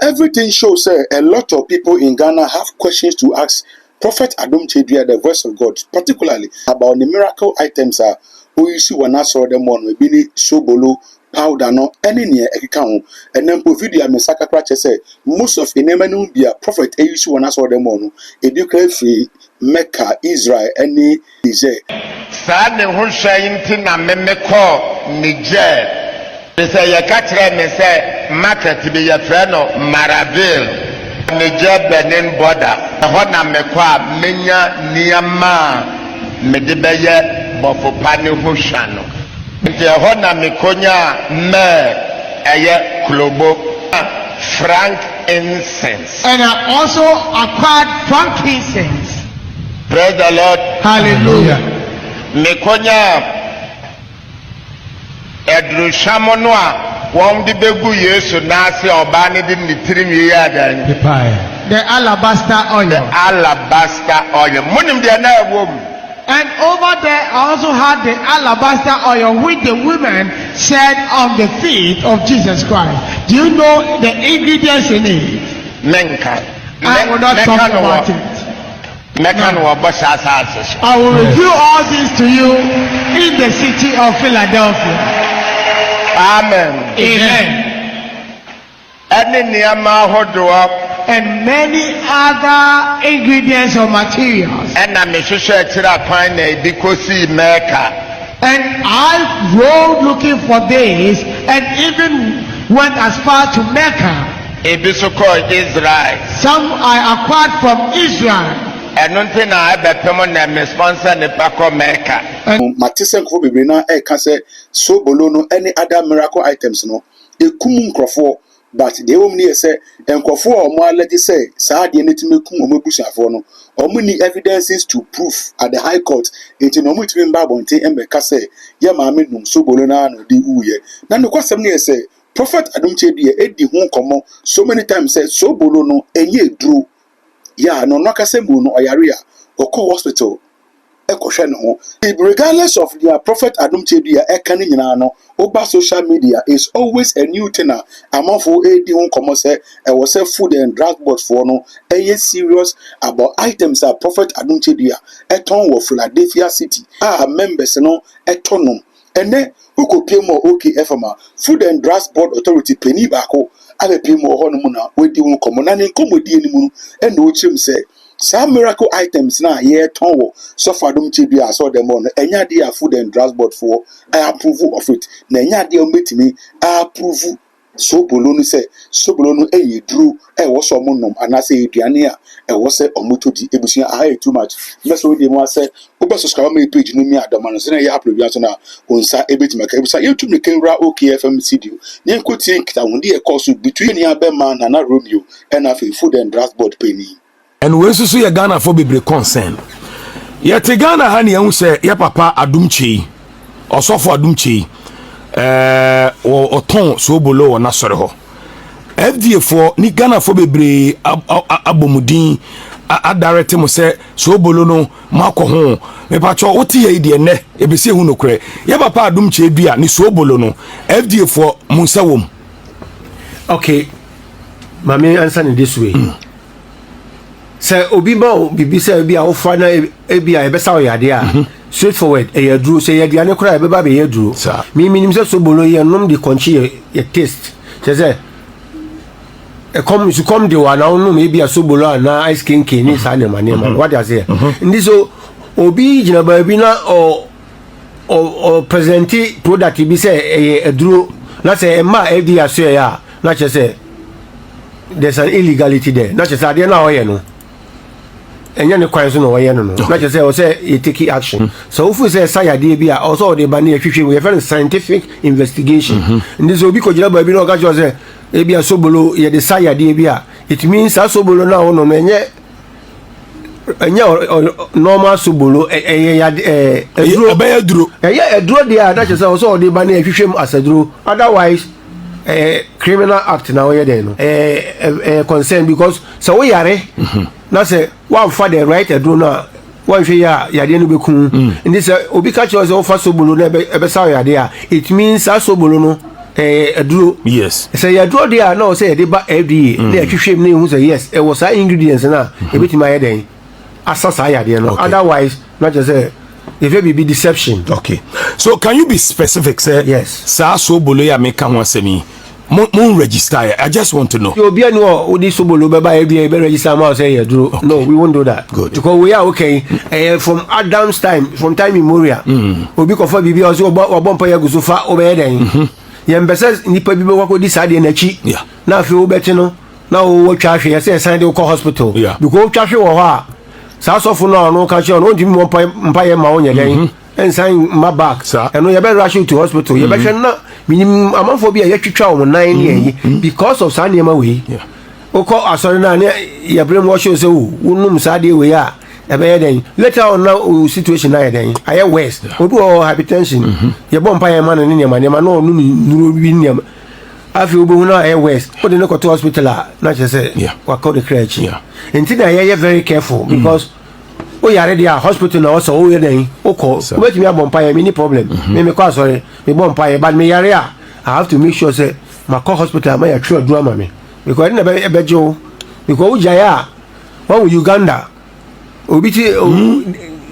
Everything shows a lot of people in Ghana have questions to ask Prophet Adom Kyei, the voice of God, particularly about the miracle items who you see when I saw them on maybe Sobolo, powder, no, any near account, and then video I Messaka say most of the name be a prophet you see when I saw them on a declare free Mecca, Israel, any Niger. Sad who shine Tina Memeko, Niger. They say a catcher may say market be a friend of Maraville, Niger Benin border. Hona Mekwa, Minya, Niama, Medibeye, Bofopani Hushano. The Hona Mikonya, Me, Aye, Klobo, frankincense. And I also acquired frankincense. Praise the Lord. Hallelujah. Mikonya Edrushamonwa won the begu Yesu nasi obani di nitirim yadan. The alabaster oil. The alabaster oil. Munim de na wom. And over there I also had the alabaster oil which the women shed on the feet of Jesus Christ. Do you know the ingredients in it? Menka. I will not talk about it. I will reveal all this to you in the city of Philadelphia. Amen. Amen. And many other ingredients or materials. And I rode looking for this and even went as far to Mecca. Some I acquired from Israel. Matisen ko bebre na e ka say Sobolo no any other miracle items no ekumu nkrofo but the omni say nkrofo omo already say saa de netime kum omo busuafo no omo ni evidences to prove at the high court enti no mutimi mba bonten embeka say ye maame num Sobolo na no de uye na no kwasem ne say Prophet Adom Kyei edi ho komo so many times say Sobolo no enye duro ya no no kasembu no oyare a oko hospital regardless of their Prophet Adom Kyei ekani nyina no over social media is always a new thing among for edi won komo say e was a food and drug board for no serious about items that Prophet Adom Kyei eton wo Philadelphia city members no etonom ene ukopie mo okay efama food and drug board authority penny bako abepie mo ho no mu na wedi won komo na ne komodi enimu ene o chim say some miracle items na ye tonwo so for Adom Kyei I saw them on enya dey food and transport for I approve of it na enya dey ometimi I approve Sobolo no say Sobolo no eye dru wo so monnom anase eduane a wo se omotodi ebusia I too much meso dey mo say oba subscribe my page no mi Adom no say na ye upload bi so na onsa ebetima ka ebusa YouTube ne kenra okay FM studio ne nkoti nkita hunde e course between ya be man na Romeo and afi food and transport penny. And when so ya Ghana for be concern. Yet Ghana hani ya say ya papa Adom Kyei osofo Adom Kyei o ton Sobolo o nasore ho. FDA for ni Ghana for be abomudin a direct mo say Sobolo no mako ho me pa cho oti ye de ne e be se hu no kre ya papa Adom Kyei bia ni Sobolo no FDA for munsa wom. Okay, mami answer in this way. Say obi ba bibi say bi a ofa na e bia e be sa oyade a straightforward e yadru say yade ane kura e be ba be yadru mi minim say Sobolo ye nom de konchi ye taste say e come you come the one now no me bia Sobolo na ice cream ni sa ne ma what you say ndi so obi jina ba bi na o presenti product bi say e adru na say e ma e dia so ya na say there's an illegality there na say ade na o ye no enya ne kwan so no wo ye no na say o say you take action so if we say sayade bia also the ban e hwehwe we very scientific investigation ndi so obi ko jira ba bi na o ga jo say e bia Sobolo ye the sayade bia it means Sobolo na wo no enye normal Sobolo eduro there na say also the ban e hwehwe asaduro otherwise criminal act na we dey no concern because so we yare na say one for the right eduro na one hwe ya yade no bekun ndi say obi ka che say o fa Sobolo na e be sa yade a it means Sobolo no aduro yes say ya aduro dey na say dey ba every day na hwehwem na hu say yes e was ingredients na e betima ya den asasa ya dey no otherwise not just say if it be deception. Okay, so can you be specific, sir? Yes. Sa Sobolo ya make one semi. Mon register. I just want to know. You be no odi Sobolo be buy be register ma say you do. No, we won't do that. Good. Because we are okay. From Adam's time, from time immemorial. Obi ko fa bibi also obon pa ya gusufa obey den. Ye mbese nipa bibi wako di sade na chi. Yeah. Na afi obeti no. Na wo twa hwe say sign dey call hospital. Yeah. Because twa hwe wo ha. Sa so for no ka che no ndimi mo mpa ye ma wonya den. And sign my back. And we better rush you to hospital. You better not minimum amount for be a twitwa wo 9 year because of san yema we. Yeah. Oko asori na ya brainwash you say unum sade we a ebe den. Later on now situation na den. Aye worse. Obi o hypertension. Ye bomb pa ye man ni nema no num nuru bi nema. Afi obi hu na aye worse. O de no to hospital na che say wa call the crèche. Yeah. Until I very careful because o yare dia hospital na also o ye den o call wait me abon pa me ni problem me call sorry me bon pa but me yare I have to make sure say my call hospital ma ya tru adura ma me because na be bejo because o jaya one Uganda obiti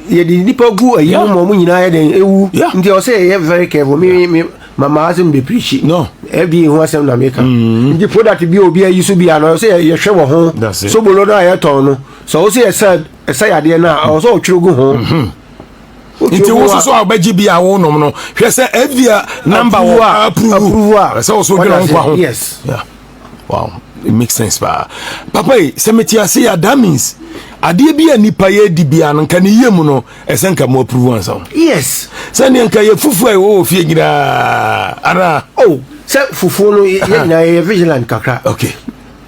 ye di nipa gu ayi mo nyina ye den ewu nti o say ye very careful me mama asem be preach no every who asem na make nti product bi obi ayi so bi ano say ye hwe wo ho so bolo na ye ton no so o say say ade na o so otwiro gu ho nti wo so abaji bi a wo nom no hwe say evia number wo approve so so gina nkwa ho yes yeah wow it makes sense pa papa semeti ase ya that means ade bi anipa ye di bia no kan yem no esenka mo approve ansa yes sani nka ye fufu ai wo fie gira ara oh say fufu no ye na ye vigilant kakra okay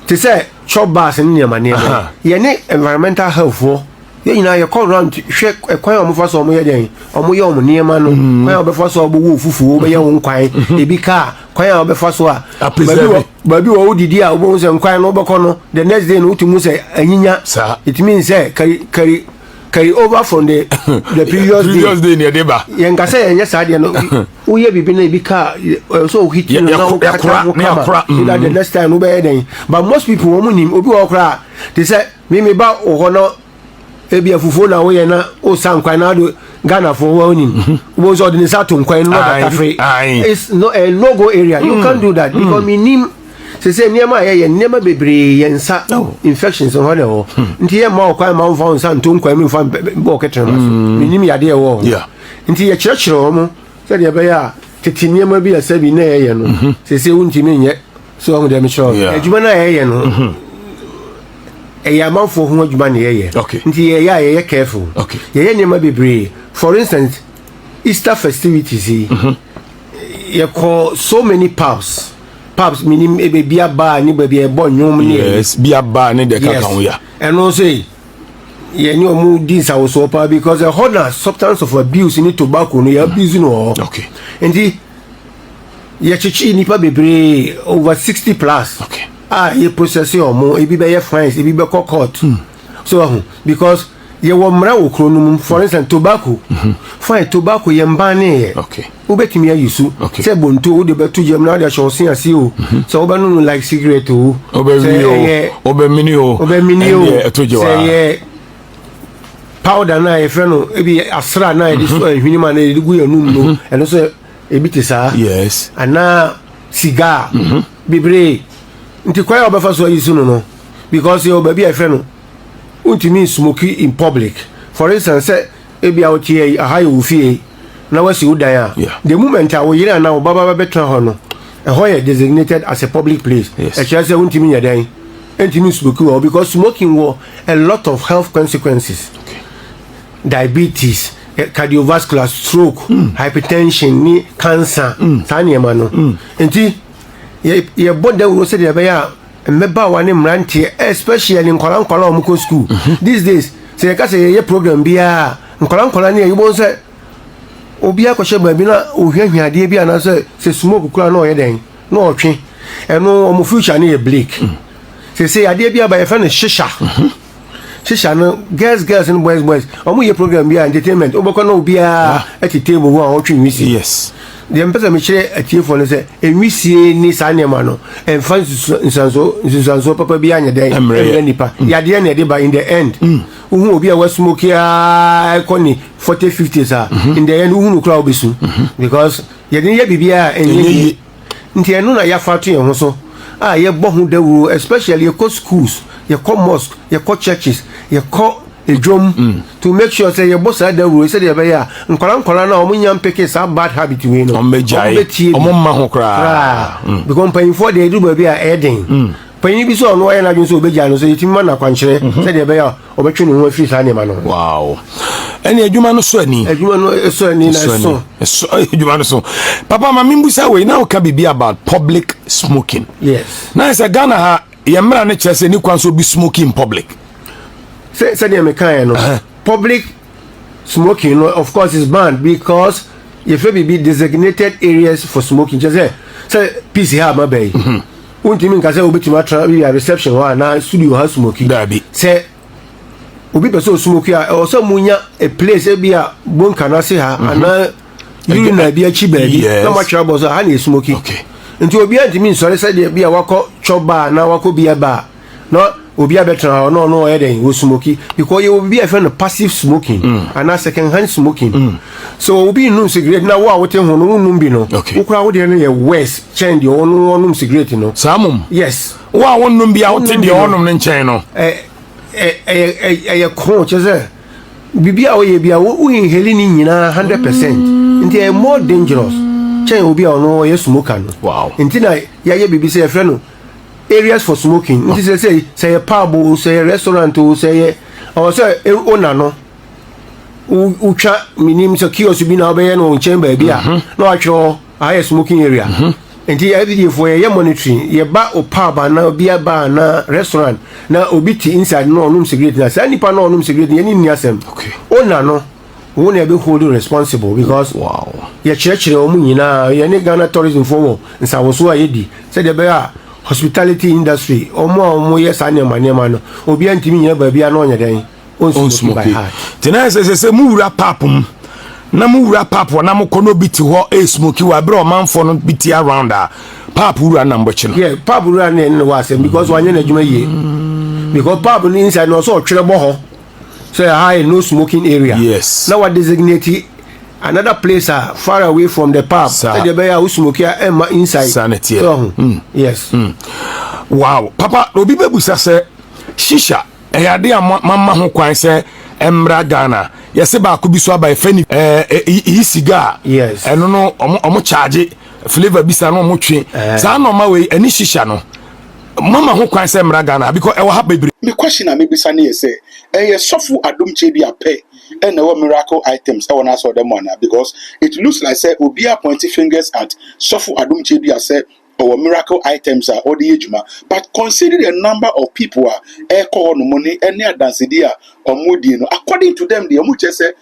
to say chop bars ni ma ne ye ne environmental health wo ye nyina ye call round hwe kwan o mo fa so mo ye den o mo ye o mo ne ma no kwan o be fa so obo wo fufu wo be ye wo kwan ebi ka kwan o be fa so a babi wo didi a obo se kwan no be ko no the next day no utimu se anyinya it means say carry over from the previous day near deba ye nka say enya sa de no wo ye bibi na ebi ka so hit no na wo kra the next time no be den but most people wo munim obi wo kra they say me ba wo no ebi afufu na wo ye na o san kwan na do Ghana for warning wo so de sa to kwan no that free it's no a no go area you can't do that because minim say niema ye niema bebre ye nsa infections on hone ho nti ye ma kwan ma mfa nsa nto kwan mi fa bo ketrema so minim yade ye wo nti ye kyerɛkyerɛ wo mo say de be ya tete niema bi asabi na ye no say wunti mi nye so on de mi kyerɛ adwuma na ye no eya manfo ho adwuma na ye nti ye ya ye careful ye niema bebre for instance Easter festivities ye call so many pubs minim ebe bia ba ni baby e bon nwom ni yes bia ba ni de ka kan ya and no say ye ni omu dis awo so pa because a whole substance of abuse ni tobacco no ya abuse no okay ndi ye chichi ni pa bebre over 60 plus okay ye process omo ebi be ye fines ebi be court so because ye wo mra wo kronum for instance tobacco fine tobacco ye mbane okay ubetimi ayusu say bonto wo de betu jam na de shonsin asi o so oba no like cigarette o oba mini o say ye powder na e freno ebi asra na e so hwini ma na e gu yanum no eno so ebi te sa yes ana cigar bibre nti kwa oba fa so ayusu no because you oba bi e freno untimi smoke in public for instance say ebi out here a high ufie na wasi udan the moment a wo yire na wo baba betra ho no e ho ye designated as a public place e chia say untimi nya dan entimi smoke wo because smoking wo a lot of health consequences diabetes cardiovascular stroke hypertension ni cancer tani ma no enti ye body wo say de be ya meba wane mrantie especially nkola omko school these days say ka say ye program bia nkola ne yibo say obi akɔhye ba bi na ohwehwe ade bi ana say smoke kura na oyɛ den na ɔtwe eno omo future ne ye bleak say ade bi aba ye fa ne shisha no girls and boys omo ye program bia entertainment oboko na obi a at table wo a ɔtwe wisi yes the emphasis me share a team for say enwisie ni saa nneɛma no emfa nsanso papa bi anya den emre nipa ya de na de ba in the end uhu obi a wasmoke a koni 40-50s in the end uhu no kra obesu because ya de ya bibia enye nti eno na ya fa to ye ho so ye bo ho dawuro especially ye ko schools ye ko mosque ye ko churches ye ko ejom to make sure say your boss ada ru say dey be ya nkwara na omunya mpeke sa bad habit we no omma ho kra because paying for the do ba e den paying bi so no ye na dun so obeja no so yitima na kwankyere say dey be ya obetwe ne ho afiri sa ne ma no wow eni adwuma no so ani na so adwuma no so papa ma mimbu say we now ka bibi about public smoking yes na say Ghana ha ye mra ne kire say ni kwan so be smoking in public. Say the mechanic, public smoking, of course, is banned because if you be designated areas for smoking, just say PC have my bay. Won't you mean because I will be to my reception or now studio has smoking? Say, Ubi person smoking or some munya a place be a bone can say her and now you may be a cheap baby. How much trouble was a honey smoking? Okay. Until be at me, so I said there be a walk chop bar, now I could be a bar. No. Obi abetra no eden wo smoky because you will be a friend of passive smoking and a second hand smoking so obi no cigarette na wo a wote ho no num bi no ukura wo de no ye worse change the onum cigarette no samum yes wo a wonum bi a wote de onum ne nchen no ko cheze bibia wo ye bia wo inhale ni nyina 100% nti e more dangerous change obi a no ye smoker no wow nti na ya ye bibi say friend areas for smoking. This is say a pub or say a restaurant or say or say owner no. Ucha minim so kiosk be now be no chamber bia. No actual high smoking area. And the every day for a monitoring, ye ba o pub na bia bar na restaurant na obiti inside no num cigarette na say nipa no num cigarette any niasem. Okay. Owner no who ne be holding responsible because wow. Ye church o mu nyina ye ne Ghana tourism for nsawoso ayedi. Say the be hospitality industry omo yes anema no obi antimi nya ba bia no nya den on smoke by heart tena se mu wura papum na mu wura papo na mu kono biti ho e smoke wa bro manfo no biti around a pap wura na mbochi no yeah pap wura na was because wanya na djuma ye because pap no inside no so twere bo ho so high no smoking area yes now what designate another place far away from the pub so the bear who smoke inside sanity yes wow papa obi bebusa se shisha eyade mama ho kwan se emra Ghana yese ba ko bi so aba efani cigar yes eno no omo charge flavor bisa no omo twe za no ma we ani shisha no mama ho kwan se emra Ghana because e wa ha bebre me question na me bisa na yese sofu Adom Kyei ape and our miracle items I want to saw them one because it looks like say Obia pointing fingers at Sofu Adom Kyei say our miracle items are all the ejuma but consider the number of people call no money any dance dia or mudi no according to them the omu say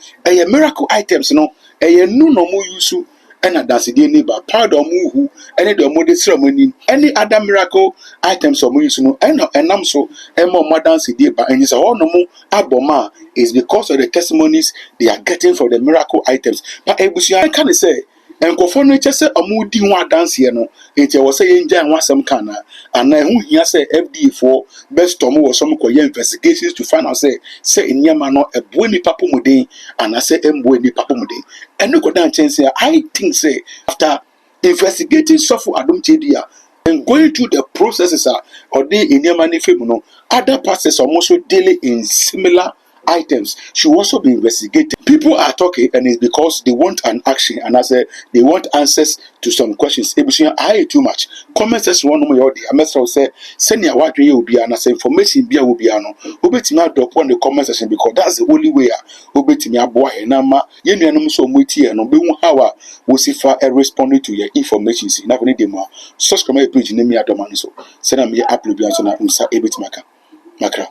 miracle items no no mo use and a dance dia neighbor part of mu any the mo ceremony any other miracle items or use no and am so more modern dia but and is all no mo aboma is because of the testimonies they are getting from the miracle items but ebusia can say enkofo no chese amudi ho dance here no enti wo say enja ho asem kana ana hu hia say FDA for best tom wo some koye investigations to find out say enyama no ebo ni papo muden ana say embo ni papo muden eno ko dan chance I think say after investigating Sofu Adom Kyei and going through the processes or the enyama ni femu no other pastors are also dealing in similar items should also be investigated. People are talking and it's because they want an action and I say they want answers to some questions. I too much. Comment section one more the Amestra say send your what will be and say information be will be ano. Obeti me drop on the comment section because that's the only way obeti me aboa enama ye nuanom so muti no be hu how we see for responding to your information see na need dem subscribe my page name me Adom so send me upload bi so na umsa ebeti makra